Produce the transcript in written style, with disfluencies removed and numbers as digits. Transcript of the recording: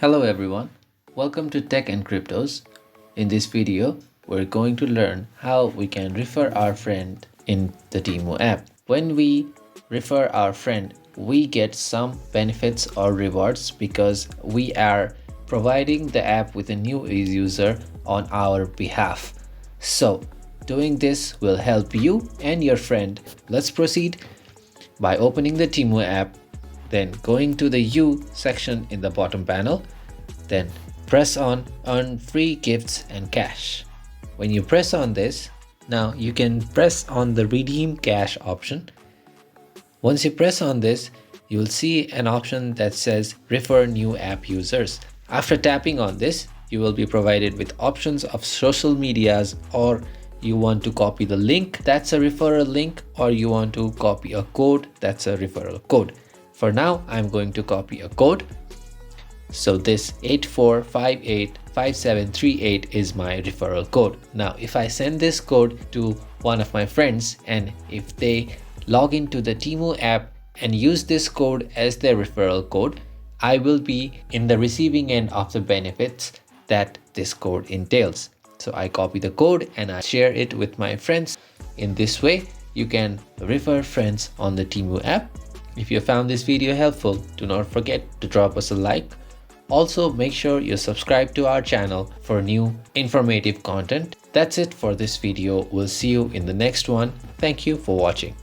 Hello everyone, welcome to Tech and Cryptos. In this video, we're going to learn how we can refer our friend in the Temu app. When we refer our friend, we get some benefits or rewards because we are providing the app with a new user on our behalf. So, doing this will help you and your friend. Let's proceed by opening the Temu app, then going to the U section in the bottom panel. Then press on Earn Free Gifts and Cash. When you press on this, now you can press on the Redeem Cash option. Once you press on this, you will see an option that says Refer New App Users. After tapping on this, you will be provided with options of social medias, or you want to copy the link, that's a referral link, or you want to copy a code, that's a referral code. For now, I'm going to copy a code. So this 84585738 is my referral code. Now, if I send this code to one of my friends and if they log into the Temu app and use this code as their referral code, I will be in the receiving end of the benefits that this code entails. So I copy the code and I share it with my friends. In this way, you can refer friends on the Temu app. If you found this video helpful, do not forget to drop us a like. Also, make sure you subscribe to our channel for new informative content. That's it for this video. We'll see you in the next one. Thank you for watching.